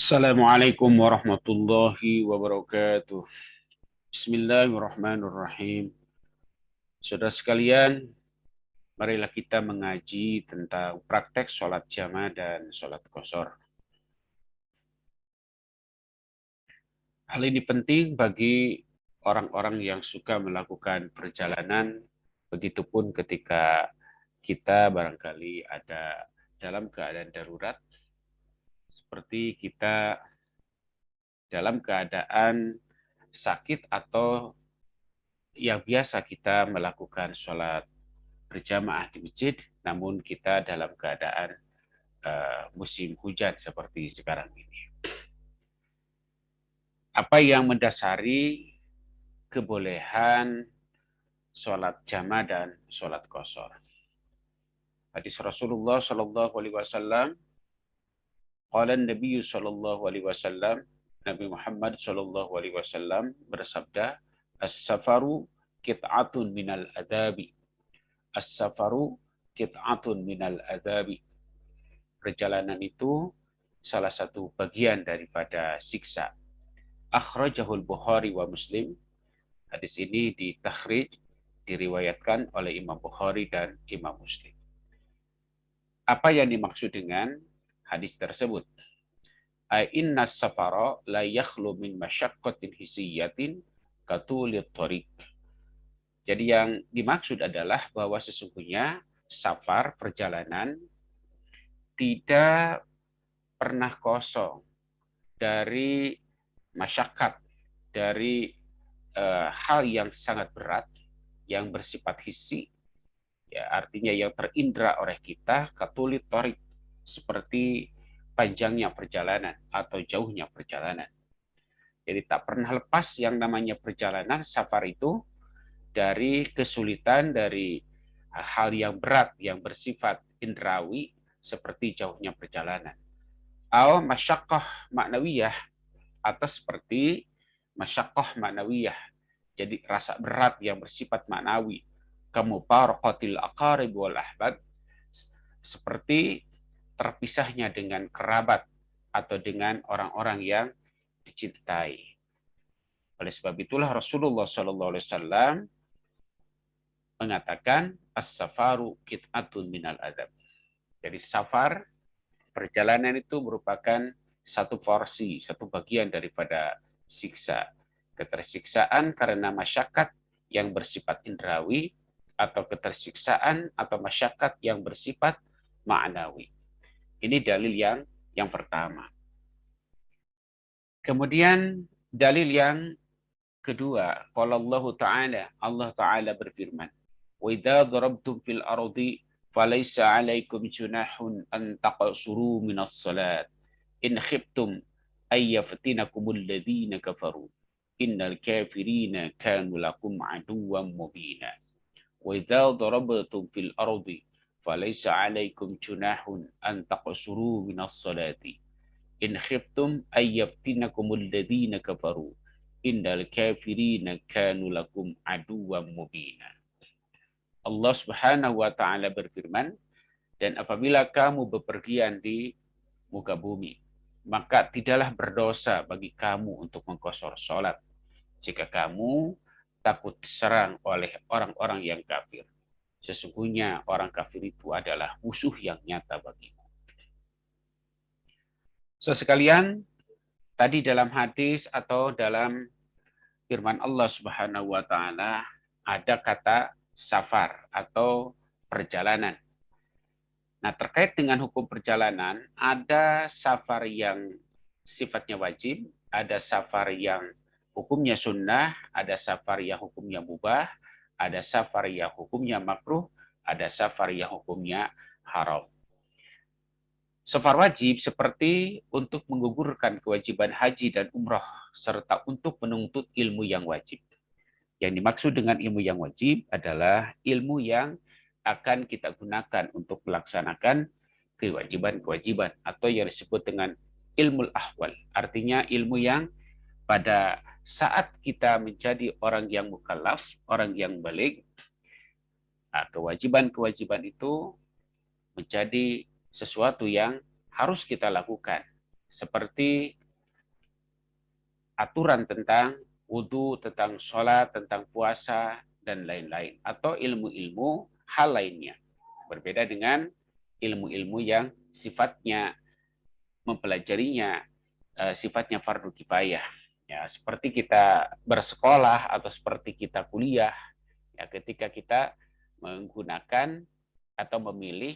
Assalamualaikum warahmatullahi wabarakatuh. Bismillahirrahmanirrahim. Saudara sekalian, marilah kita mengaji tentang praktek sholat jamaah dan sholat qashar. Hal ini penting bagi orang-orang yang suka melakukan perjalanan, begitupun ketika kita barangkali ada dalam keadaan darurat, seperti kita dalam keadaan sakit atau yang biasa kita melakukan sholat berjamaah di masjid, namun kita dalam keadaan musim hujan seperti sekarang ini. Apa yang mendasari kebolehan sholat jamaah dan sholat qashar? Hadis Rasulullah Shallallahu Alaihi Wasallam, qala Nabi Shallallahu Alaihi Wasallam, Nabi Muhammad Shallallahu Alaihi Wasallam bersabda, as-safaru kit'atun minal adabi. As-safaru kit'atun minal adabi. Perjalanan itu salah satu bagian daripada siksa. Akhrajahul Bukhari wa Muslim. Hadis ini ditakhrij, diriwayatkan oleh Imam Bukhari dan Imam Muslim. Apa yang dimaksud dengan hadis tersebut? Inna safara la yakhlu min masyaqqatin hisiyatin katulit thariq. Jadi yang dimaksud adalah bahwa sesungguhnya safar, perjalanan, tidak pernah kosong dari masyakat, dari hal yang sangat berat, yang bersifat hisi, ya, artinya yang terindra oleh kita, katulit torik, seperti panjangnya perjalanan atau jauhnya perjalanan. Jadi tak pernah lepas yang namanya perjalanan, safar itu, dari kesulitan, dari hal yang berat, yang bersifat indrawi, seperti jauhnya perjalanan. Atau masyakoh maknawiyah, atau seperti masyakoh maknawiyah, jadi rasa berat yang bersifat maknawi. Kamu farqatil aqarib wal ahbab, seperti terpisahnya dengan kerabat atau dengan orang-orang yang dicintai. Oleh sebab itulah Rasulullah Sallallahu Alaihi Wasallam mengatakan as-safaru kit'atun minal adab. Jadi safar, perjalanan itu merupakan satu porsi, satu bagian daripada siksa. Ketersiksaan karena masyakat yang bersifat indrawi, atau ketersiksaan atau masyakat yang bersifat ma'nawi. Ini dalil yang pertama. Kemudian dalil yang kedua, qala Allah Ta'ala berfirman, wa idza darabtum fil ardi falaysa 'alaikum junahun an taqsuru minas salat in khiftum ay yaftinakumul ladzina kafaru innal kafirina kanu lakum aduwwan mubina. Wa idza darabtum fil ardi falaysa 'alaikum junahun an taqsuru minas salati in khiftum ay yaftinakumul ladzina kafaru innal kafirina kanu lakum aduwwan mubina. Allah Subhanahu wa taala berfirman, dan apabila kamu bepergian di muka bumi, maka tidaklah berdosa bagi kamu untuk mengqashar salat jika kamu takut diserang oleh orang-orang yang kafir. Sesungguhnya orang kafir itu adalah musuh yang nyata bagimu. Sekalian, tadi dalam hadis atau dalam firman Allah Subhanahu wa taala ada kata safar atau perjalanan. Nah, terkait dengan hukum perjalanan, ada safar yang sifatnya wajib, ada safar yang hukumnya sunnah, ada safar yang hukumnya mubah, ada safar yang hukumnya makruh, ada safar yang hukumnya haram. Safar wajib seperti untuk menggugurkan kewajiban haji dan umrah, serta untuk menuntut ilmu yang wajib. Yang dimaksud dengan ilmu yang wajib adalah ilmu yang akan kita gunakan untuk melaksanakan kewajiban-kewajiban, atau yang disebut dengan ilmu ahwal. Artinya ilmu yang pada saat kita menjadi orang yang mukallaf, orang yang baligh, kewajiban-kewajiban itu menjadi sesuatu yang harus kita lakukan seperti aturan tentang wudhu, tentang sholat, tentang puasa, dan lain-lain. Atau ilmu-ilmu hal lainnya. Berbeda dengan ilmu-ilmu yang sifatnya mempelajarinya, sifatnya fardu kifayah. Ya, seperti kita bersekolah atau seperti kita kuliah, ya, ketika kita menggunakan atau memilih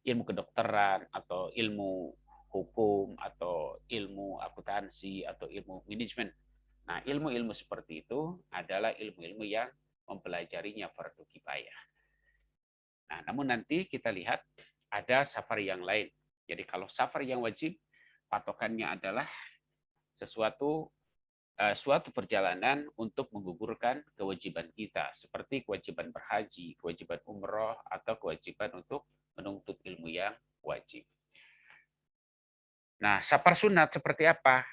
ilmu kedokteran atau ilmu hukum atau ilmu akuntansi atau ilmu manajemen. Nah, ilmu-ilmu seperti itu adalah ilmu-ilmu yang mempelajarinya fardu kifayah. Nah, namun nanti kita lihat ada safari yang lain. Jadi kalau safari yang wajib, patokannya adalah suatu perjalanan untuk menggugurkan kewajiban kita, seperti kewajiban berhaji, kewajiban umroh, atau kewajiban untuk menuntut ilmu yang wajib. Nah, safar sunat seperti apa?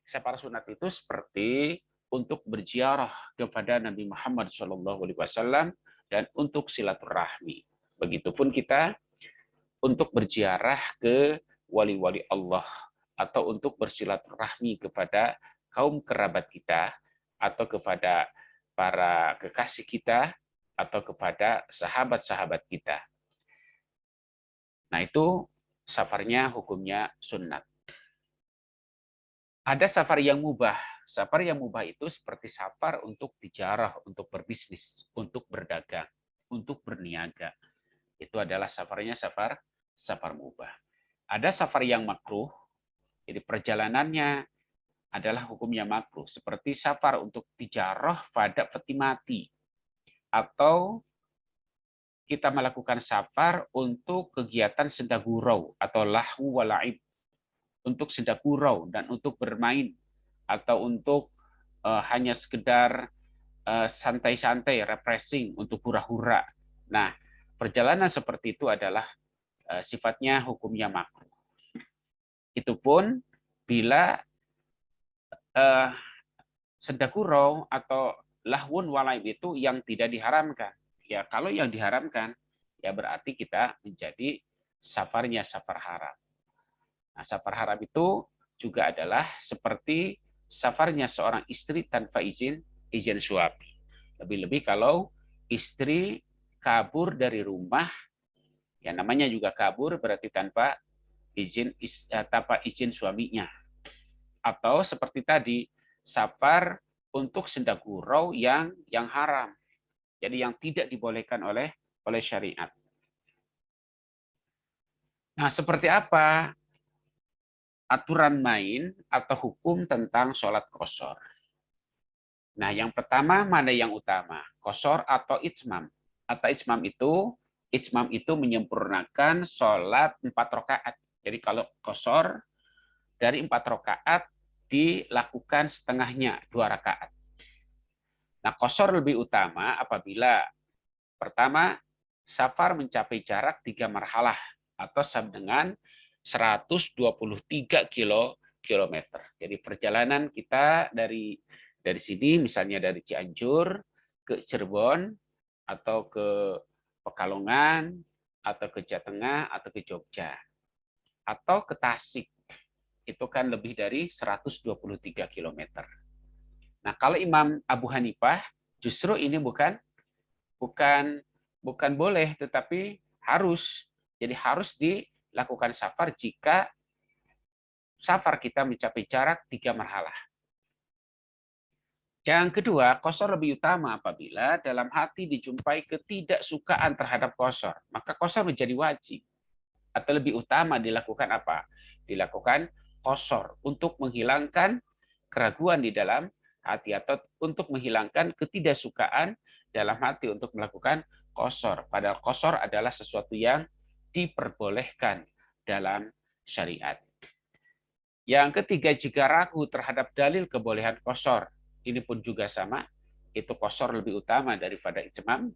Safar sunat itu seperti untuk berziarah kepada Nabi Muhammad SAW dan untuk silaturahmi. Begitupun kita untuk berziarah ke wali-wali Allah atau untuk bersilaturahmi kepada kaum kerabat kita atau kepada para kekasih kita atau kepada sahabat-sahabat kita. Nah, itu safarnya hukumnya sunnat. Ada safar yang mubah. Safar yang mubah itu seperti safar untuk tijarah, untuk berbisnis, untuk berdagang, untuk berniaga. Itu adalah safarnya safar mubah. Ada safar yang makruh, jadi perjalanannya adalah hukumnya makruh, seperti safar untuk tijarah pada peti mati, atau kita melakukan safar untuk kegiatan sendagurau atau lahu walaib, untuk sendagurau dan untuk bermain, atau untuk hanya sekedar santai-santai, refreshing, untuk hura-hura. Nah, perjalanan seperti itu adalah sifatnya hukumnya makruh. Itu pun bila sendagurau atau lahwun walaib itu yang tidak diharamkan. Ya, kalau yang diharamkan, ya berarti kita menjadi safarnya safar haram. Nah, safar haram itu juga adalah seperti safarnya seorang istri tanpa izin suami. Lebih-lebih kalau istri kabur dari rumah, ya namanya juga kabur berarti tanpa izin suaminya. Atau seperti tadi, safar untuk sendagurau yang haram. Jadi yang tidak dibolehkan oleh syariat. Nah, seperti apa aturan main atau hukum tentang sholat qashar? Nah, yang pertama mana yang utama? Qashar atau itmam? Atau itmam itu menyempurnakan sholat 4 rakaat. Jadi kalau qashar dari 4 rakaat dilakukan setengahnya 2 rakaat. Nah, qashar lebih utama apabila pertama safar mencapai jarak 3 marhalah atau sama dengan 123 kilometer. Jadi perjalanan kita dari sini misalnya dari Cianjur ke Cirebon atau ke Pekalongan atau ke Jawa Tengah atau ke Jogja atau ke Tasik, itu kan lebih dari 123 kilometer. Nah, kalau Imam Abu Hanifah justru ini bukan boleh, tetapi harus. Jadi harus dilakukan safar jika safar kita mencapai jarak 3 marhalah. Yang kedua, qashar lebih utama apabila dalam hati dijumpai ketidaksukaan terhadap qashar. Maka qashar menjadi wajib. Atau lebih utama dilakukan apa? Dilakukan qashar untuk menghilangkan keraguan di dalam hati atau untuk menghilangkan ketidaksukaan dalam hati untuk melakukan qashar. Padahal qashar adalah sesuatu yang diperbolehkan dalam syariat. Yang ketiga, jika ragu terhadap dalil kebolehan qashar, ini pun juga sama, itu qashar lebih utama daripada itmam.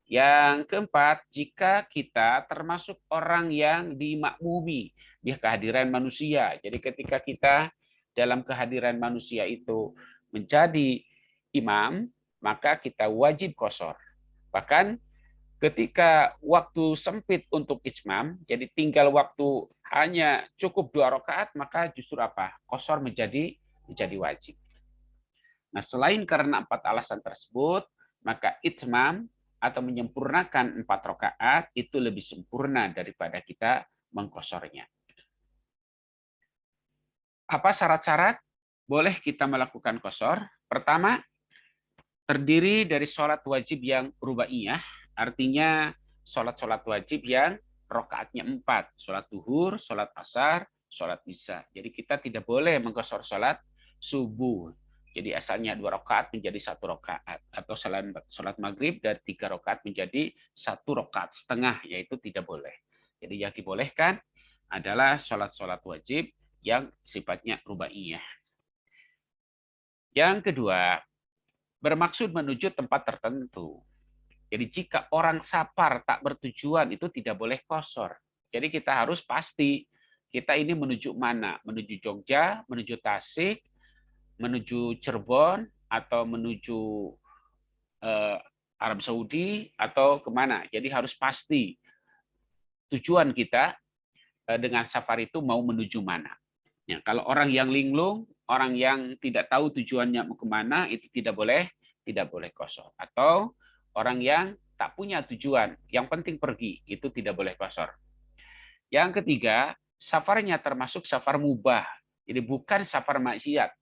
Yang keempat, jika kita termasuk orang yang dimakmumi di kehadiran manusia. Jadi ketika kita dalam kehadiran manusia itu menjadi imam, maka kita wajib qashar. Bahkan Ketika waktu sempit untuk itmam, jadi tinggal waktu hanya cukup 2 rakaat, maka justru apa? Qashar menjadi wajib. Nah, selain karena 4 alasan tersebut, maka itmam atau menyempurnakan 4 rakaat itu lebih sempurna daripada kita mengqasharnya. Apa syarat-syarat boleh kita melakukan qashar? Pertama, terdiri dari sholat wajib yang rubaiyah, artinya sholat-sholat wajib yang rokaatnya 4, sholat duhur, sholat asar, sholat isya. Jadi kita tidak boleh mengqashar sholat subuh. Jadi asalnya 2 rakaat menjadi 1 rakaat, atau sholat maghrib dari 3 rakaat menjadi 1 rakaat setengah, yaitu tidak boleh. Jadi yang dibolehkan adalah sholat-sholat wajib yang sifatnya rubaiyah. Yang kedua, bermaksud menuju tempat tertentu. Jadi jika orang safar tak bertujuan itu tidak boleh qashar. Jadi kita harus pasti kita ini menuju mana? Menuju Jogja, menuju Tasik, menuju Cirebon, atau menuju Arab Saudi, atau kemana. Jadi harus pasti tujuan kita dengan safar itu mau menuju mana. Ya, kalau orang yang linglung, orang yang tidak tahu tujuannya mau kemana, itu tidak boleh qashar. Atau orang yang tak punya tujuan, yang penting pergi, itu tidak boleh qashar. Yang ketiga, safarnya termasuk safar mubah. Jadi bukan safar maksiat.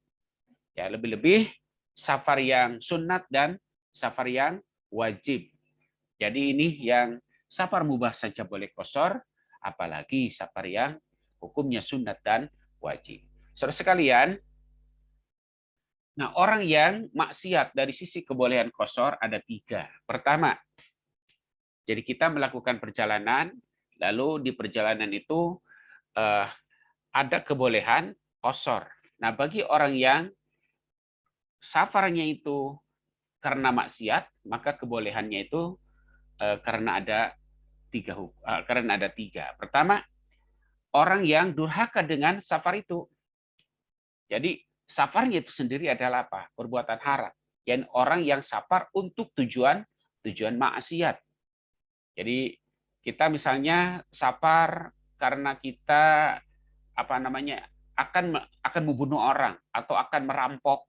Ya, lebih-lebih safar yang sunat dan safar yang wajib. Jadi ini yang safar mubah saja boleh qashar, apalagi safar yang hukumnya sunat dan wajib. Saudara sekalian, nah orang yang maksiat dari sisi kebolehan qashar ada 3. Pertama, jadi kita melakukan perjalanan, lalu di perjalanan itu ada kebolehan qashar. Nah, bagi orang yang safarnya itu karena maksiat, maka kebolehannya itu karena ada 3. Karena ada 3. Pertama, orang yang durhaka dengan safar itu. Jadi safarnya itu sendiri adalah apa? Perbuatan haram. Yang orang yang safar untuk tujuan maksiat. Jadi kita misalnya safar karena kita apa namanya akan membunuh orang atau akan merampok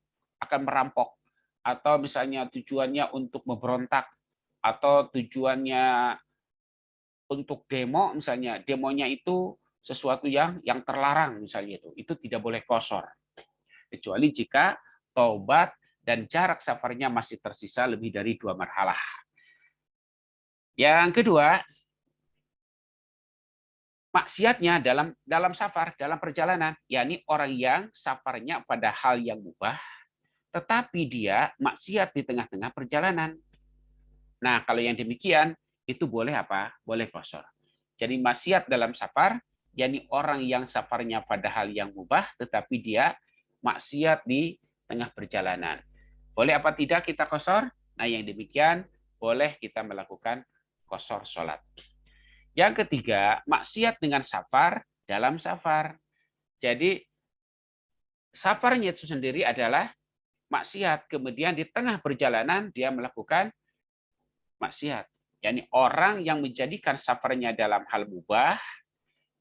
atau misalnya tujuannya untuk memberontak atau tujuannya untuk demo, misalnya demonya itu sesuatu yang terlarang, misalnya itu tidak boleh qashar kecuali jika taubat dan jarak safarnya masih tersisa lebih dari 2 marhalah. Yang kedua, maksiatnya dalam safar, dalam perjalanan, yakni orang yang safarnya pada hal yang mubah, tetapi dia maksiat di tengah-tengah perjalanan. Nah, kalau yang demikian, itu boleh apa? Boleh qashar. Jadi maksiat dalam safar, yakni orang yang safarnya pada hal yang mubah, tetapi dia maksiat di tengah perjalanan. Boleh apa tidak kita qashar? Nah, yang demikian boleh kita melakukan qashar sholat. Yang ketiga, maksiat dengan safar dalam safar. Jadi safarnya itu sendiri adalah maksiat. Kemudian di tengah perjalanan dia melakukan maksiat. Yani orang yang menjadikan safarnya dalam hal mubah,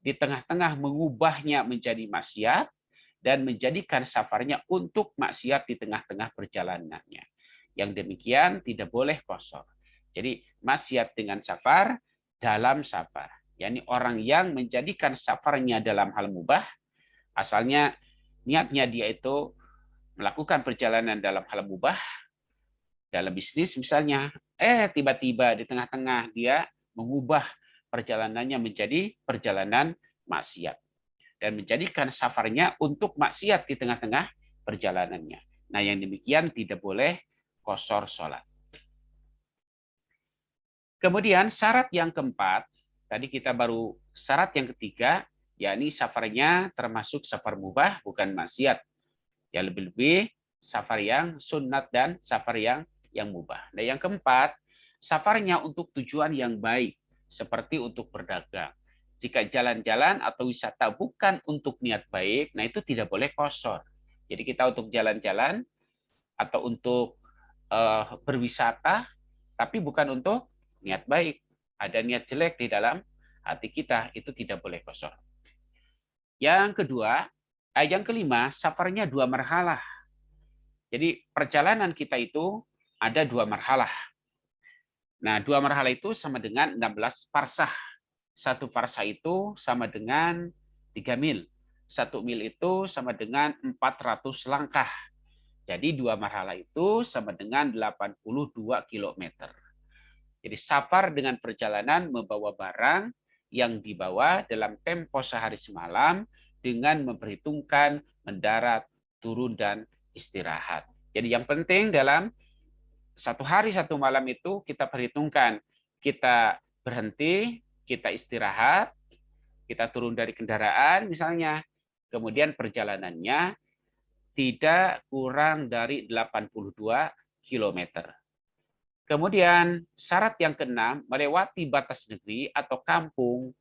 di tengah-tengah mengubahnya menjadi maksiat, dan menjadikan safarnya untuk maksiat di tengah-tengah perjalanannya. Yang demikian tidak boleh qashar. Jadi maksiat dengan safar dalam safar. Yani orang yang menjadikan safarnya dalam hal mubah, asalnya niatnya dia itu melakukan perjalanan dalam hal mubah, dalam bisnis misalnya, tiba-tiba di tengah-tengah dia mengubah perjalanannya menjadi perjalanan maksiat dan menjadikan safarnya untuk maksiat di tengah-tengah perjalanannya. Nah, yang demikian tidak boleh qashar sholat. Kemudian syarat yang keempat, tadi kita baru syarat yang ketiga, yakni safarnya termasuk safar mubah bukan maksiat. Ya lebih-lebih safar yang sunat dan safar yang mubah. Nah, yang keempat, safarnya untuk tujuan yang baik, seperti untuk berdagang. Jika jalan-jalan atau wisata bukan untuk niat baik, nah itu tidak boleh qashar. Jadi kita untuk jalan-jalan atau untuk berwisata, tapi bukan untuk niat baik, ada niat jelek di dalam hati kita, itu tidak boleh qasar. Yang kedua, yang kelima, safarnya 2 marhalah. Jadi perjalanan kita itu ada 2 marhalah. Nah, 2 marhalah itu sama dengan 16 parsah. 1 parsah itu sama dengan 3 mil. 1 mil itu sama dengan 400 langkah. Jadi 2 marhalah itu sama dengan 82 kilometer. Jadi safar dengan perjalanan membawa barang yang dibawa dalam tempo sehari semalam dengan memperhitungkan mendarat, turun, dan istirahat. Jadi yang penting dalam 1 hari 1 malam itu kita perhitungkan, kita berhenti, kita istirahat, kita turun dari kendaraan misalnya, kemudian perjalanannya tidak kurang dari 82 kilometer. Kemudian syarat yang keenam, melewati batas negeri atau kampung.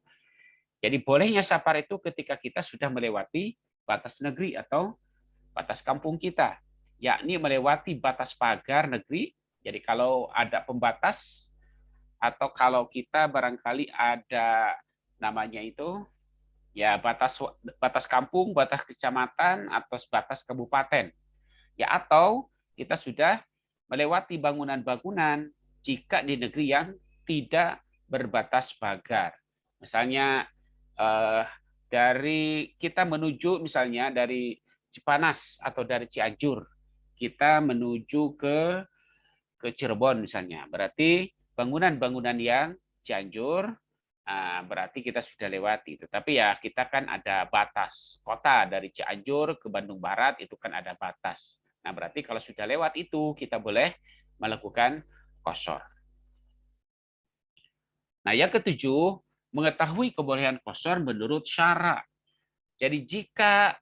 Jadi bolehnya safar itu ketika kita sudah melewati batas negeri atau batas kampung kita, yakni melewati batas pagar negeri. Jadi kalau ada pembatas atau kalau kita barangkali ada namanya itu ya batas batas kampung, batas kecamatan atau batas kabupaten. Ya atau kita sudah melewati bangunan-bangunan jika di negeri yang tidak berbatas pagar. Misalnya dari kita menuju misalnya dari Cipanas atau dari Cianjur, kita menuju ke Cirebon misalnya. Berarti bangunan-bangunan yang Cianjur berarti kita sudah lewati. Tetapi ya kita kan ada batas kota dari Cianjur ke Bandung Barat itu kan ada batas. Nah berarti kalau sudah lewat itu kita boleh melakukan qasar. Nah yang ketujuh, mengetahui kebolehan qasar menurut syara. Jadi jika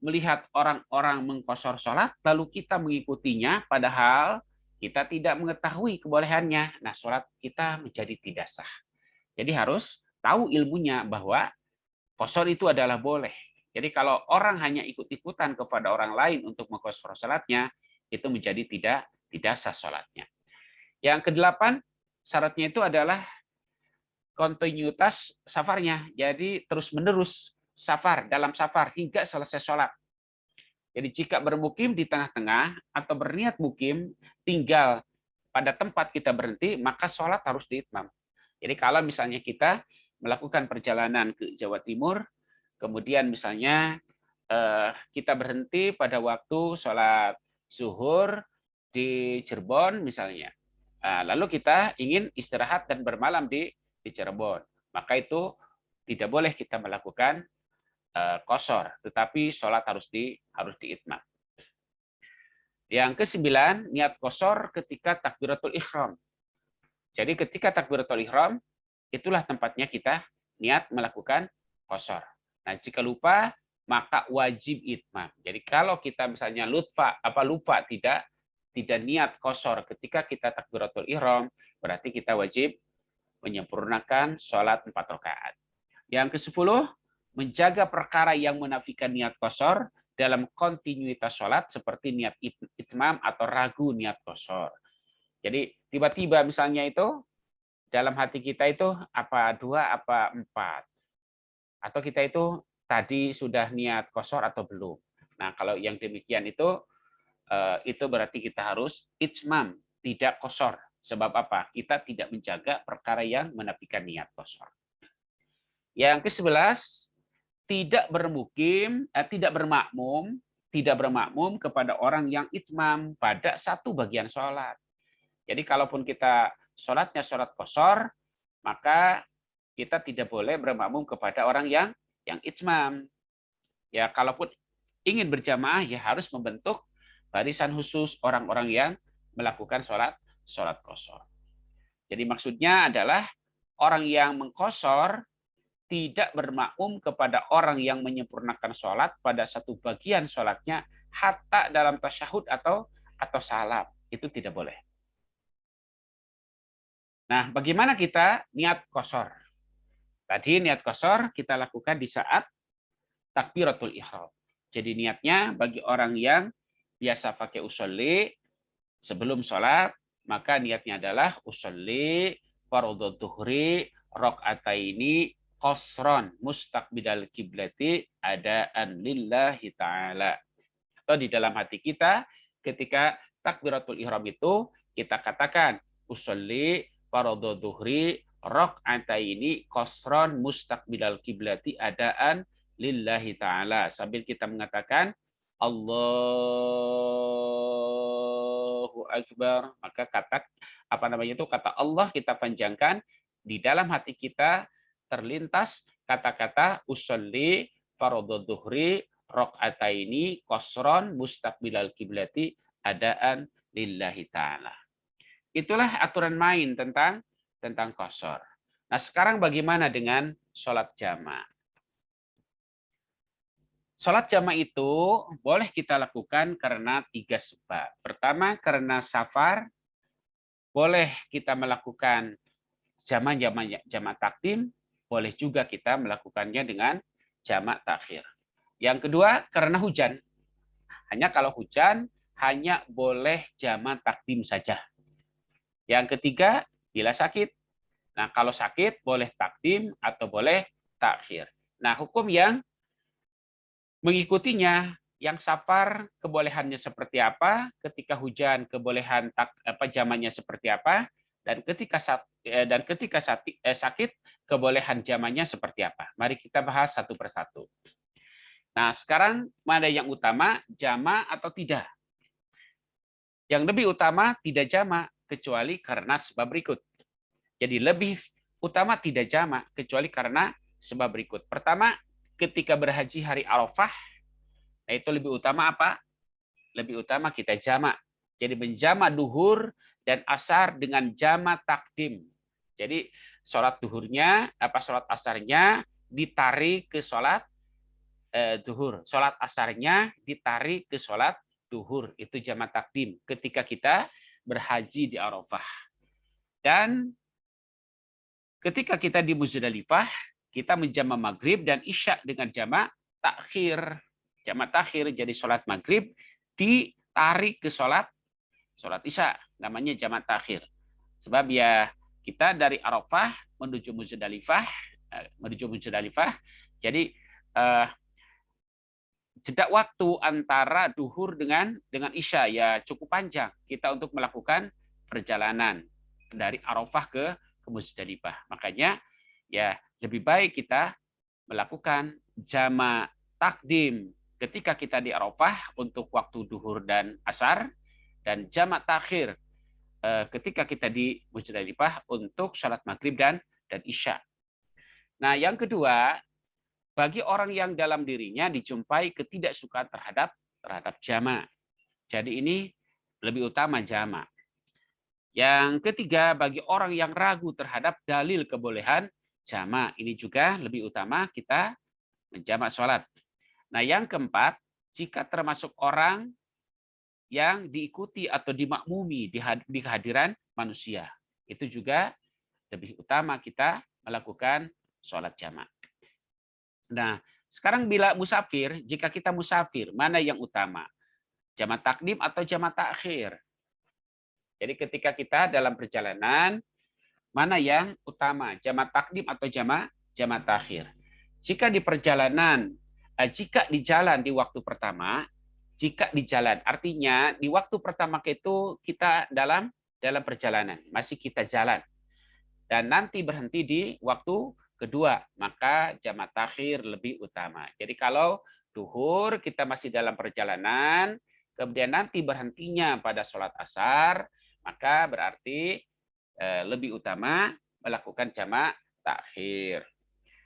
melihat orang-orang mengqasar sholat lalu kita mengikutinya padahal kita tidak mengetahui kebolehannya, nah sholat kita menjadi tidak sah. Jadi harus tahu ilmunya bahwa qasar itu adalah boleh. Jadi kalau orang hanya ikut-ikutan kepada orang lain untuk mengqasar sholatnya, itu menjadi tidak sah sholatnya. Yang kedelapan, syaratnya itu adalah kontinuitas safarnya. Jadi terus-menerus dalam safar hingga selesai sholat. Jadi jika bermukim di tengah-tengah atau berniat mukim tinggal pada tempat kita berhenti, maka sholat harus diitmam. Jadi kalau misalnya kita melakukan perjalanan ke Jawa Timur, kemudian misalnya kita berhenti pada waktu sholat zuhur di Cirebon misalnya, lalu kita ingin istirahat dan bermalam di Cirebon, maka itu tidak boleh kita melakukan qasar, tetapi sholat harus diitmam. Yang kesembilan, niat qasar ketika takbiratul ihram. Jadi ketika takbiratul ihram, itulah tempatnya kita niat melakukan qasar. Nah, jika lupa, maka wajib itmam. Jadi kalau kita misalnya lupa tidak niat qasar ketika kita takbiratul ihram, berarti kita wajib menyempurnakan sholat 4 rakaat. Yang ke-10, menjaga perkara yang menafikan niat qasar dalam kontinuitas sholat seperti niat itmam atau ragu niat qasar. Jadi tiba-tiba misalnya itu dalam hati kita itu apa 2 apa 4. Atau kita itu tadi sudah niat qasar atau belum. Nah, kalau yang demikian itu berarti kita harus itmam, tidak qasar. Sebab apa? Kita tidak menjaga perkara yang menafikan niat qasar. Yang ke-11, tidak bermakmum kepada orang yang itmam pada satu bagian sholat. Jadi kalaupun kita sholatnya sholat qasar, maka kita tidak boleh bermakmum kepada orang yang itmam. Ya kalaupun ingin berjamaah ya harus membentuk barisan khusus orang-orang yang melakukan sholat qasar. Jadi maksudnya adalah orang yang mengqasar tidak bermakmum kepada orang yang menyempurnakan sholat pada satu bagian sholatnya hatta dalam tasyahud atau salam. Itu tidak boleh. Nah, bagaimana kita niat qasar? Tadi niat qasar kita lakukan di saat takbiratul ihram. Jadi niatnya bagi orang yang biasa pakai usolli sebelum sholat, maka niatnya adalah usolli fardhu dhuhri rakaataini qasran mustaqbilal kiblati adaan lillahi ta'ala. Atau di dalam hati kita ketika takbiratul ihram itu kita katakan usolli fardhu dhuhri rakaataini qasran mustaqbilal kiblati adaan lillahi ta'ala, sambil kita mengatakan Allahu Akbar. Maka kata kata Allah kita panjangkan, di dalam hati kita terlintas kata-kata usolli fardhu dhuhri rakaataini qasran mustaqbilal kiblati adaan lillahi ta'ala. Itulah aturan main tentang qasar. Nah, sekarang bagaimana dengan sholat jamaah? Sholat jamaah itu boleh kita lakukan karena 3 sebab. Pertama, karena safar, boleh kita melakukan jamaah takdim, boleh juga kita melakukannya dengan jamaah takhir. Yang kedua, karena hujan. Hanya kalau hujan, hanya boleh jamaah takdim saja. Yang ketiga, bila sakit. Nah, kalau sakit, boleh takdim atau boleh takhir. Nah, hukum yang mengikutinya, yang safar kebolehannya seperti apa, ketika hujan kebolehan jamannya seperti apa, dan ketika sakit kebolehan jamannya seperti apa. Mari kita bahas satu persatu. Nah, sekarang mana yang utama, jama atau tidak? Yang lebih utama tidak jama kecuali karena sebab berikut. Jadi lebih utama tidak jama kecuali karena sebab berikut. Pertama, ketika berhaji hari Arafah, nah itu lebih utama apa? Lebih utama kita jamak. Jadi menjamak duhur dan asar dengan jamak takdim. Jadi sholat duhurnya, sholat asarnya ditarik ke sholat duhur. Sholat asarnya ditarik ke sholat duhur. Itu jamak takdim ketika kita berhaji di Arafah. Dan ketika kita di Muzdalifah, kita menjamak maghrib dan isya dengan jamak takhir. Jamak takhir, jadi sholat maghrib ditarik ke sholat isya. Namanya jamak takhir. Sebab ya kita dari Arafah menuju Muzdalifah, jadi jeda waktu antara duhur dengan isya ya cukup panjang kita untuk melakukan perjalanan dari Arafah ke Muzdalifah. Makanya ya lebih baik kita melakukan jamak takdim ketika kita di Arafah untuk waktu duhur dan asar, dan jamak takhir ketika kita di Muzdalifah untuk sholat maghrib dan isya. Nah, yang kedua, bagi orang yang dalam dirinya dijumpai ketidaksukaan terhadap jamak. Jadi ini lebih utama jamak. Yang ketiga, bagi orang yang ragu terhadap dalil kebolehan jamak, ini juga lebih utama kita menjamak sholat. Nah, yang keempat, jika termasuk orang yang diikuti atau dimakmumi di kehadiran manusia, itu juga lebih utama kita melakukan sholat jamak. Nah, sekarang bila musafir, jika kita musafir, mana yang utama? Jamak takdim atau jamak takhir? Jadi ketika kita dalam perjalanan, mana yang utama? Jamak takdim atau jamak takhir? Jika di perjalanan, jika di jalan di waktu pertama, jika di jalan, artinya di waktu pertama itu kita dalam perjalanan, masih kita jalan. Dan nanti berhenti di waktu kedua, maka jamak takhir lebih utama. Jadi kalau duhur kita masih dalam perjalanan, kemudian nanti berhentinya pada sholat asar, maka berarti lebih utama melakukan jamak takhir.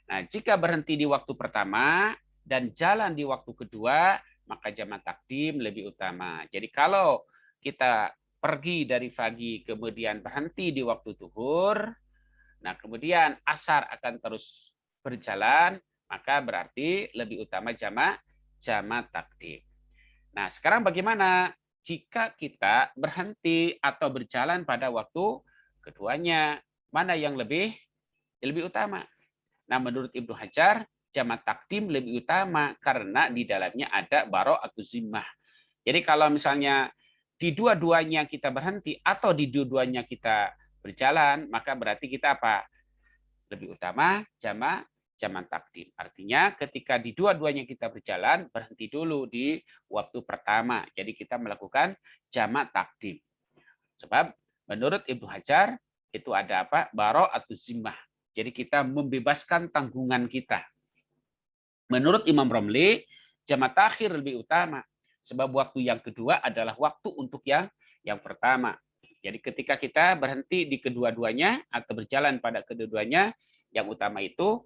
Nah, jika berhenti di waktu pertama dan jalan di waktu kedua, maka jamak takdim lebih utama. Jadi kalau kita pergi dari pagi kemudian berhenti di waktu zuhur, nah kemudian asar akan terus berjalan, maka berarti lebih utama jamak takdim. Nah, sekarang bagaimana jika kita berhenti atau berjalan pada waktu keduanya? Mana yang lebih utama? Nah, menurut Ibnu Hajar, jamak takdim lebih utama karena di dalamnya ada bara'atu zimmah. Jadi kalau misalnya di dua-duanya kita berhenti atau di dua-duanya kita berjalan, maka berarti kita apa? Lebih utama jamak takdim. Artinya ketika di dua-duanya kita berjalan, berhenti dulu di waktu pertama. Jadi kita melakukan jamak takdim. Sebab menurut Ibnu Hajar itu ada apa? Bara'atu zimmah. Jadi kita membebaskan tanggungan kita. Menurut Imam Romli, jamak takhir lebih utama. Sebab waktu yang kedua adalah waktu untuk yang pertama. Jadi ketika kita berhenti di kedua-duanya atau berjalan pada kedua-duanya, yang utama itu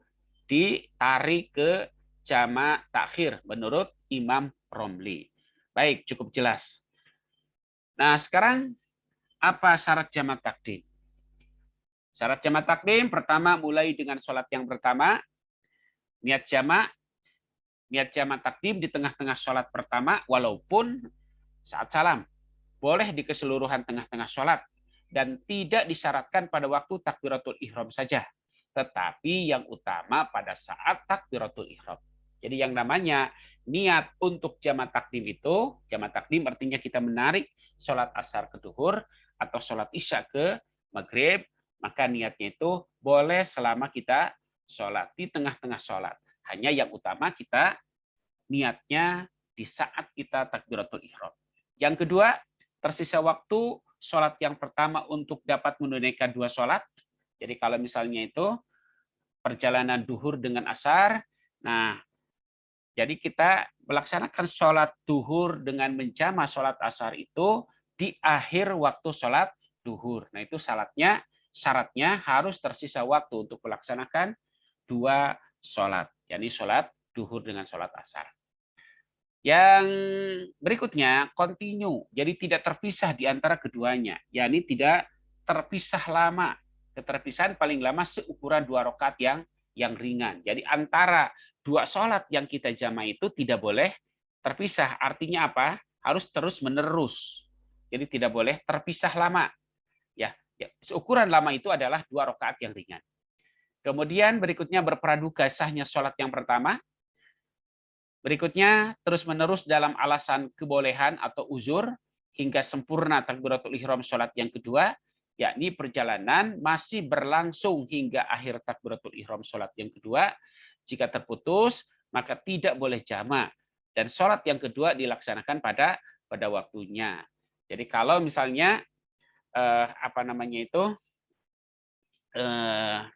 ditarik ke jamak takhir menurut Imam Romli. Baik, cukup jelas. Nah, sekarang apa syarat jamak takdim? Syarat jamak takdim pertama mulai dengan sholat yang pertama, niat jamak takdim di tengah-tengah sholat pertama walaupun saat salam. Boleh di keseluruhan tengah-tengah sholat dan tidak disyaratkan pada waktu takbiratul ihram saja. Tetapi yang utama pada saat takbiratul ihram. Jadi yang namanya niat untuk jamak takdim itu, jamak takdim artinya kita menarik sholat asar ke duhur atau sholat isya ke maghrib, maka niatnya itu boleh selama kita sholat, di tengah-tengah sholat. Hanya yang utama kita niatnya di saat kita takbiratul ihram. Yang kedua, tersisa waktu sholat yang pertama untuk dapat menunaikan dua sholat. Jadi kalau misalnya itu perjalanan duhur dengan asar, nah jadi kita melaksanakan sholat duhur dengan menjama sholat asar itu di akhir waktu sholat duhur. Nah itu syaratnya harus tersisa waktu untuk melaksanakan dua sholat, yakni sholat duhur dengan sholat asar. Yang berikutnya continue, jadi tidak terpisah di antara keduanya, yakni tidak terpisah lama. Keterpisahan paling lama seukuran 2 rakaat yang ringan. Jadi antara dua sholat yang kita jama itu tidak boleh terpisah. Artinya apa? Harus terus menerus. Jadi tidak boleh terpisah lama. Ya, seukuran lama itu adalah 2 rakaat yang ringan. Kemudian berikutnya berpraduga sahnya sholat yang pertama. Berikutnya terus-menerus dalam alasan kebolehan atau uzur hingga sempurna takbiratul ihram sholat yang kedua, yakni perjalanan masih berlangsung hingga akhir takbiratul ihram sholat yang kedua. Jika terputus, maka tidak boleh jamak dan sholat yang kedua dilaksanakan pada waktunya. Jadi kalau misalnya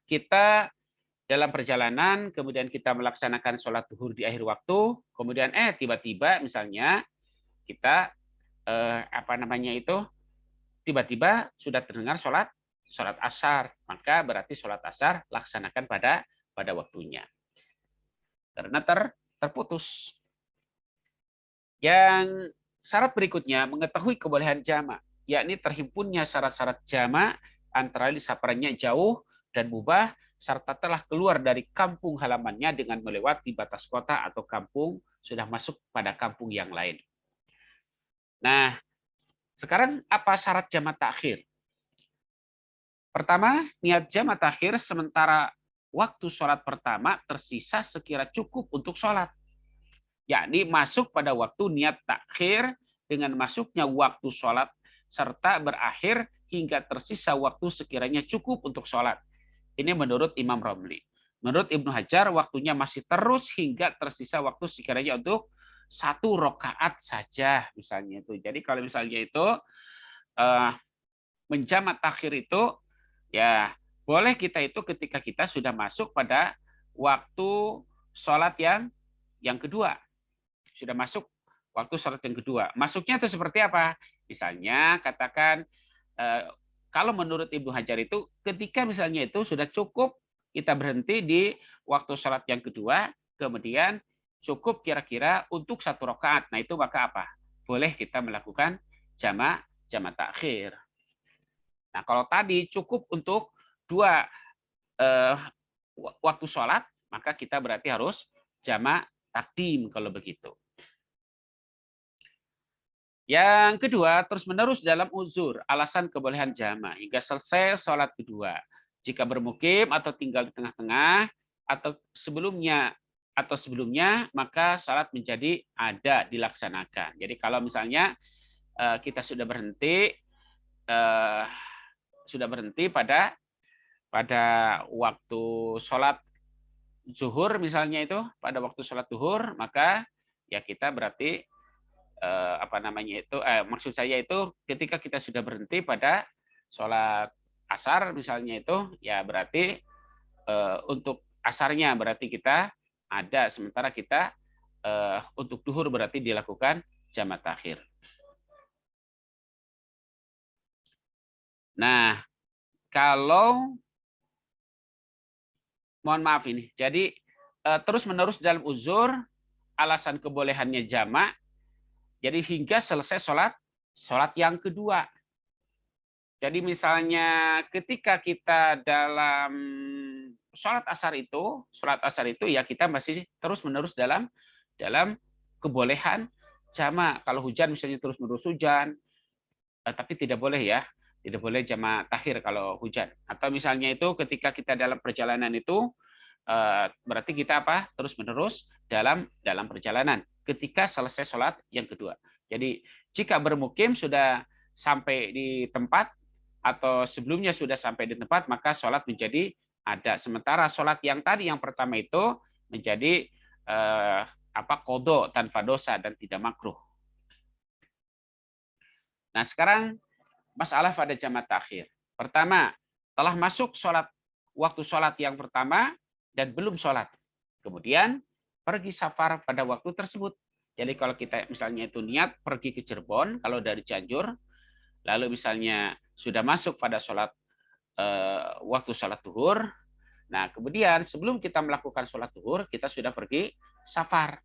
kita dalam perjalanan, kemudian kita melaksanakan sholat duhur di akhir waktu, kemudian tiba-tiba misalnya kita tiba-tiba sudah terdengar sholat asar, maka berarti sholat asar laksanakan pada waktunya, karena terputus. Yang syarat berikutnya mengetahui kebolehan jamak, yakni terhimpunnya syarat-syarat jamak antara safarannya jauh dan mubah serta telah keluar dari kampung halamannya dengan melewati batas kota atau kampung sudah masuk pada kampung yang lain. Nah, sekarang apa syarat jamak takhir? Pertama, niat jamak takhir sementara waktu sholat pertama tersisa sekira cukup untuk sholat. Yakni masuk pada waktu niat takhir dengan masuknya waktu sholat serta berakhir hingga tersisa waktu sekiranya cukup untuk sholat. Ini menurut Imam Romli. Menurut Ibnu Hajar, waktunya masih terus hingga tersisa waktu sekiranya untuk 1 rakaat saja, misalnya itu. Jadi kalau misalnya itu menjamak takhir itu, ya boleh kita itu ketika kita sudah masuk pada waktu sholat yang kedua. Sudah masuk waktu sholat yang kedua. Masuknya itu seperti apa? Misalnya katakan kalau menurut Ibnu Hajar itu ketika misalnya itu sudah cukup kita berhenti di waktu sholat yang kedua, kemudian cukup kira-kira untuk 1 rakaat. Nah itu maka apa? Boleh kita melakukan jamak takhir. Nah kalau tadi cukup untuk 2 waktu sholat, maka kita berarti harus jamak takdim kalau begitu. Yang kedua, terus-menerus dalam uzur, alasan kebolehan jamak hingga selesai sholat kedua. Jika bermukim atau tinggal di tengah-tengah atau sebelumnya, maka sholat menjadi ada dilaksanakan. Jadi kalau misalnya kita sudah berhenti pada waktu sholat zuhur misalnya itu, pada waktu sholat zuhur, maka ya kita berarti maksud saya itu ketika kita sudah berhenti pada sholat asar misalnya itu, ya berarti untuk asarnya berarti kita ada, sementara kita untuk duhur berarti dilakukan jamak takhir. Nah, kalau mohon maaf ini, jadi terus menerus dalam uzur, alasan kebolehannya jamak, jadi hingga selesai sholat yang kedua. Jadi misalnya ketika kita dalam sholat asar itu ya kita masih terus menerus dalam kebolehan jamak. Kalau hujan misalnya terus menerus hujan, tapi tidak boleh ya, tidak boleh jamak takhir kalau hujan. Atau misalnya itu ketika kita dalam perjalanan itu berarti kita apa? Terus menerus dalam perjalanan ketika selesai sholat yang kedua. Jadi jika bermukim sudah sampai di tempat atau sebelumnya sudah sampai di tempat, maka sholat menjadi ada. Sementara sholat yang tadi yang pertama itu menjadi qodho tanpa dosa dan tidak makruh. Nah sekarang masalah pada jamak takhir. Pertama, telah masuk waktu sholat yang pertama dan belum sholat. Kemudian pergi safar pada waktu tersebut. Jadi kalau kita misalnya itu niat pergi ke Cirebon, kalau dari Cianjur, lalu misalnya sudah masuk pada waktu sholat zuhur, nah kemudian sebelum kita melakukan sholat zuhur, kita sudah pergi safar.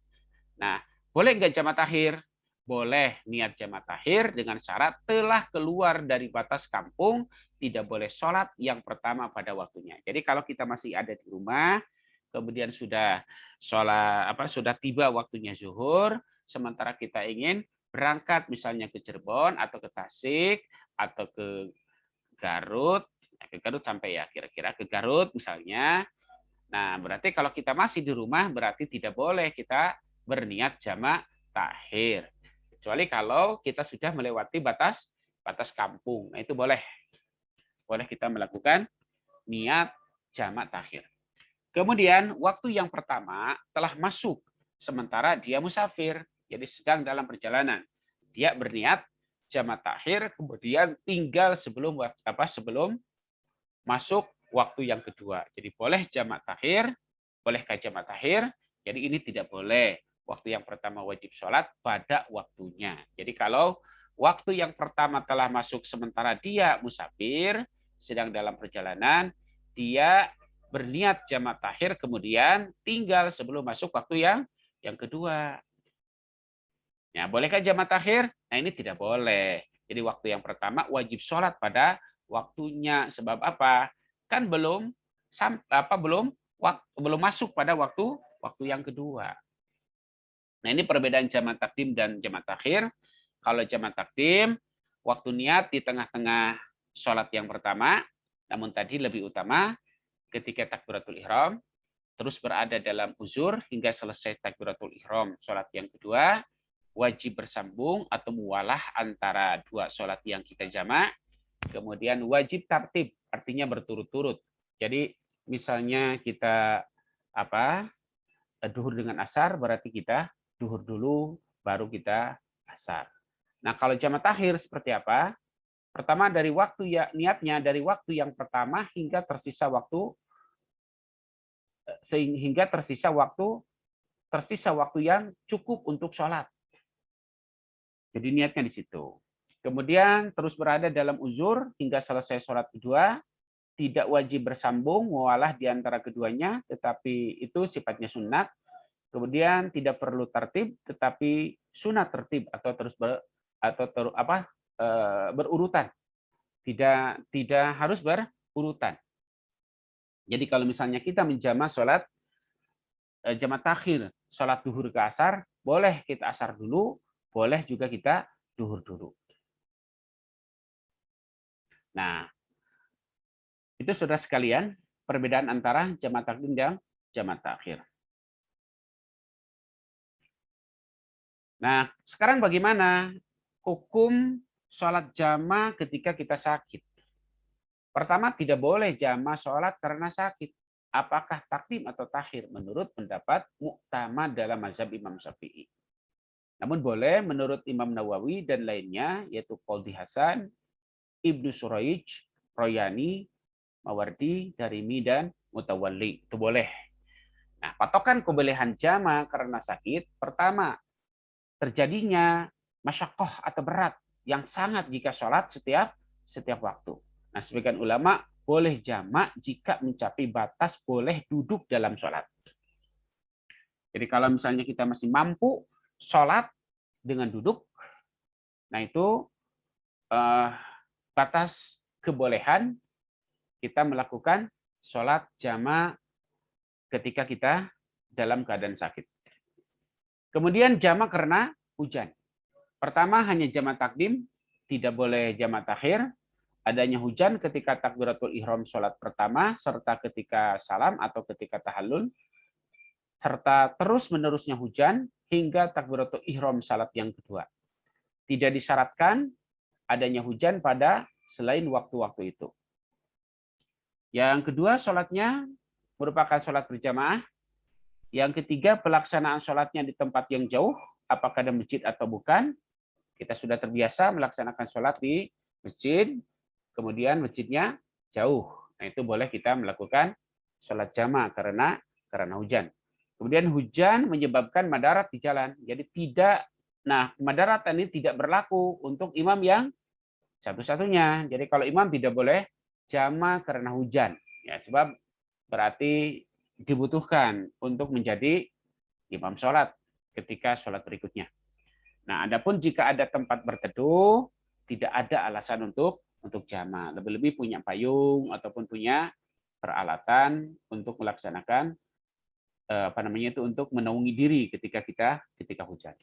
Nah, boleh nggak jamak takhir? Boleh niat jamak takhir dengan syarat telah keluar dari batas kampung, tidak boleh sholat yang pertama pada waktunya. Jadi kalau kita masih ada di rumah, kemudian sudah sudah tiba waktunya zuhur, sementara kita ingin berangkat misalnya ke Cirebon atau ke Tasik atau ke Garut sampai ya kira-kira ke Garut misalnya. Nah, berarti kalau kita masih di rumah berarti tidak boleh kita berniat jamak takhir. Kecuali kalau kita sudah melewati batas kampung. Nah, itu boleh. Boleh kita melakukan niat jamak takhir. Kemudian waktu yang pertama telah masuk sementara dia musafir, jadi sedang dalam perjalanan. Dia berniat jamak takhir, kemudian tinggal sebelum masuk waktu yang kedua. Jadi boleh jamak takhir, bolehkah jamak takhir? Jadi ini tidak boleh. Waktu yang pertama wajib sholat pada waktunya. Jadi kalau waktu yang pertama telah masuk sementara dia musafir, sedang dalam perjalanan, dia berniat jamak takhir, kemudian tinggal sebelum masuk waktu yang kedua. Ya, bolehkah jamak takhir? Nah ini tidak boleh. Jadi waktu yang pertama wajib sholat pada waktunya. Sebab apa? Kan belum masuk pada waktu yang kedua. Nah ini perbedaan jamak takdim dan jamak takhir. Kalau jamak takdim, waktu niat di tengah-tengah sholat yang pertama, namun tadi lebih utama ketika takbiratul ihram, terus berada dalam uzur hingga selesai takbiratul ihram sholat yang kedua, wajib bersambung atau muwalah antara dua sholat yang kita jamak. Kemudian wajib tartib, artinya berturut-turut. Jadi misalnya kita duhur dengan asar, berarti kita duhur dulu, baru kita asar. Nah kalau jamak takhir seperti apa? Pertama dari waktu niatnya dari waktu yang pertama hingga tersisa waktu yang cukup untuk sholat. Jadi niatnya di situ. Kemudian terus berada dalam uzur hingga selesai sholat kedua, tidak wajib bersambung, mualah di antara keduanya, tetapi itu sifatnya sunat. Kemudian tidak perlu tertib, tetapi sunat tertib atau berurutan. Tidak harus berurutan. Jadi kalau misalnya kita menjamak sholat jamak takhir, sholat duhur ke asar, boleh kita asar dulu, boleh juga kita duhur dulu. Nah, itu saudara sekalian, perbedaan antara jamak takdim dan jamak takhir. Nah, sekarang bagaimana hukum sholat jama ketika kita sakit. Pertama, tidak boleh jama sholat karena sakit. Apakah takdim atau takhir menurut pendapat muktamad dalam mazhab Imam Syafi'i. Namun boleh menurut Imam Nawawi dan lainnya, yaitu Qadhi Hasan, Ibnu Suraij, Royani, Mawardi, Darimi, dan Mutawalli. Itu boleh. Nah, patokan kebolehan jama karena sakit, pertama, terjadinya masyakoh atau berat yang sangat jika sholat setiap waktu. Nah, sebagian ulama boleh jamak jika mencapai batas boleh duduk dalam sholat. Jadi kalau misalnya kita masih mampu sholat dengan duduk, nah itu batas kebolehan kita melakukan sholat jamak ketika kita dalam keadaan sakit. Kemudian jamak karena hujan. Pertama hanya jamak takdim, tidak boleh jamak takhir. Adanya hujan ketika takbiratul ihram sholat pertama, serta ketika salam atau ketika tahallul, serta terus-menerusnya hujan hingga takbiratul ihram salat yang kedua. Tidak disyaratkan adanya hujan pada selain waktu-waktu itu. Yang kedua, sholatnya merupakan sholat berjamaah. Yang ketiga, pelaksanaan sholatnya di tempat yang jauh, apakah ada masjid atau bukan. Kita sudah terbiasa melaksanakan sholat di masjid, kemudian masjidnya jauh. Nah, itu boleh kita melakukan sholat jamaah karena hujan. Kemudian hujan menyebabkan madarat di jalan. Jadi madarat ini tidak berlaku untuk imam yang satu-satunya. Jadi kalau imam tidak boleh jamaah karena hujan. Ya, sebab berarti dibutuhkan untuk menjadi imam sholat ketika sholat berikutnya. Nah, adapun jika ada tempat berteduh, tidak ada alasan untuk jamaah. Lebih-lebih punya payung ataupun punya peralatan untuk melaksanakan untuk menaungi diri ketika hujan.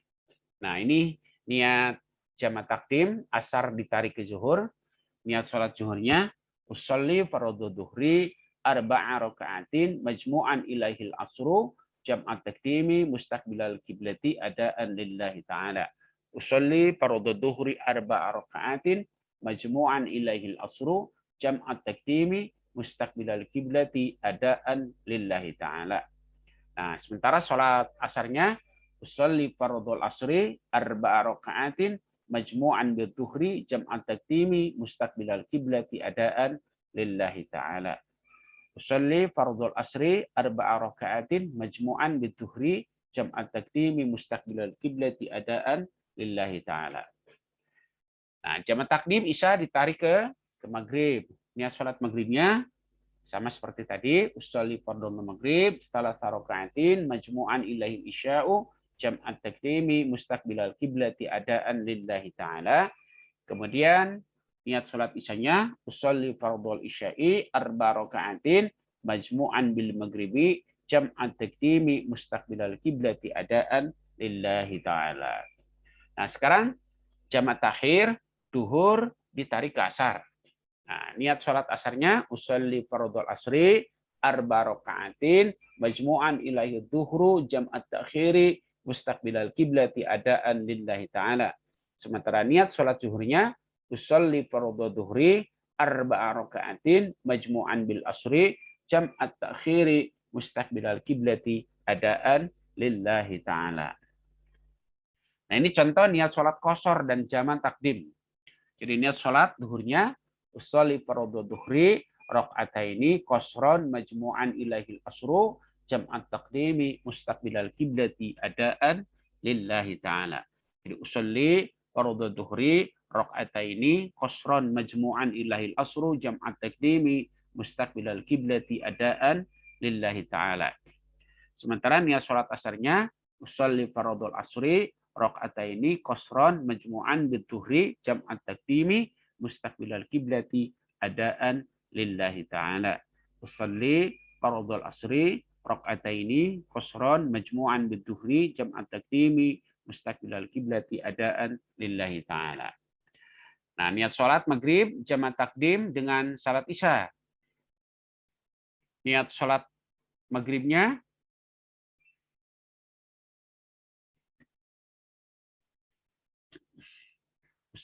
Nah, ini niat jamak takdim, asar ditarik ke zuhur, niat sholat zuhurnya, usolli fardhu dhuhri arba'a raka'atin majmu'an ilaihil asru jam'at takdimi mustaqbilal kiblati adaan lillahi ta'ala. Usolli fardhu dhuhri arba'a raka'atin majmu'an ilaihil asru jam'at takdimi mustaqbilal kiblati adaan lillahi ta'ala. Nah, sementara sholat asarnya usolli fardhul asri arba'a raka'atin majmu'an bidzuhri jam'at taqdimi mustaqbilal kiblati adaan lillahi ta'ala. Usolli fardhul asri arba'a raka'atin majmu'an bidzuhri jam'at taqdimi mustaqbilal kiblati adaan lillahi ta'ala. Nah, jamak takdim isya ditarik ke maghrib. Niat sholat maghribnya sama seperti tadi, usolli fardhul maghrib setelah raka'atin majmu'an ilahi isya'u jam'at takdimi mustaqbilal kiblati adaan lillahi ta'ala. Kemudian niat salat isyanya usolli fardhul isya'i arba raka'atin majmu'an bil maghribi jam'at takdimi mustaqbilal kiblati adaan lillahi ta'ala. Nah, sekarang jamak takhir duhur ditarik ke asar. Nah, niat sholat asarnya usolli fardhul asri arba raka'atin majmu'an ilahi dhuhru jam'at ta'khiri mustaqbilal kiblati adaan lillahi ta'ala. Sementara niat sholat zuhurnya usolli fardhu dhuhri arba raka'atin majmu'an bil asri jam'at ta'khiri mustaqbilal kiblati adaan lillahi ta'ala. Nah, ini contoh niat sholat qashar dan jamak takdim. Jadi niat sholat duhurnya usolli fardhu dhuhri raka'ataini qasran majmu'an ilahil asru jam'at taqdimi mustaqbilal kiblati adaan lillahi ta'ala. Jadi usolli fardhu dhuhri raka'ataini qasran majmu'an ilahil asru jam'at taqdimi mustaqbilal kiblati adaan lillahi ta'ala. Sementara niat salat asarnya usolli fardhul asri raka'ataini qasran majmu'an bidzuhri jam'at taqdimi mustaqbilal kiblati adaan lillahi ta'ala. Usolli fardhul asri raka'ataini qasran majmu'an bidzuhri jam'at taqdimi mustaqbilal kiblati adaan lillahi ta'ala. Nah, niat salat maghrib jamak takdim dengan salat isya. Niat salat maghribnya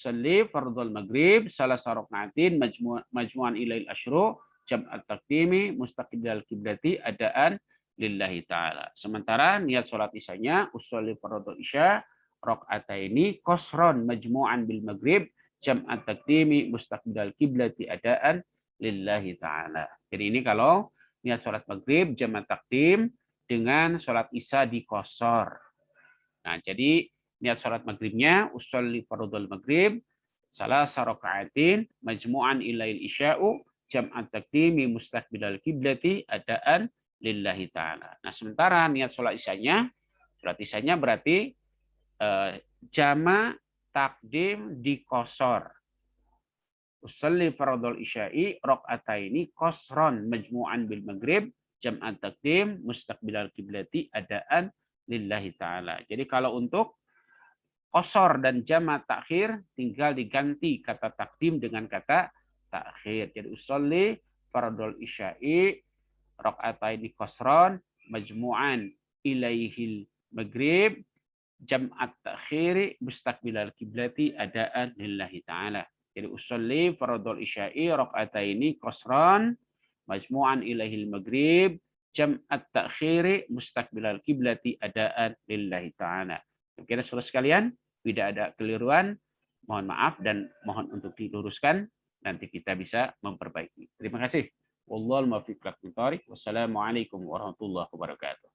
usalli fardhul maghrib salasa raka'atin majmu'an ilail asyru jam'at taqdimi mustaqbilal kiblati adaan lillahi ta'ala. Sementara niat sholat isyanya usolli fardhu isya rakaataini qasron majmu'an bil maghrib jam'at taqdimi mustaqbilal kiblati adaan lillahi ta'ala. Jadi ini kalau niat sholat maghrib jam'at taqdim dengan sholat isya di qasar. Nah, jadi niat sholat maghribnya usolli fardhul maghrib salasa raka'atin majmu'an ilail isya'u jam'at taqdimi mustaqbilal kiblati adaan lillahi ta'ala. Nah, sementara niat sholat isyanya berarti jama takdim di qasar. Usolli fardhul isya'i raka'ataini qasran majmu'an bil maghrib jam'at taqdim mustaqbilal kiblati adaan lillahi ta'ala. Jadi kalau untuk qasar dan jama takhir tinggal diganti kata takdim dengan kata takhir. Jadi usolli fardhul isya'i raka'ataini qasran majmu'an ilaihil maghrib jam'at takhiri mustaqbilal kiblati adaan lillahi ta'ala. Jadi usolli fardhul isya'i raka'ataini qasran majmu'an ilaihil maghrib jam'at takhiri mustaqbilal kiblati adaan lillahi ta'ala. Kira saudara sekalian, tidak ada keliruan, mohon maaf dan mohon untuk diluruskan, nanti kita bisa memperbaiki. Terima kasih. Wallahul muwaffiq ila aqwamit thoriq. Wassalamualaikum warahmatullahi wabarakatuh.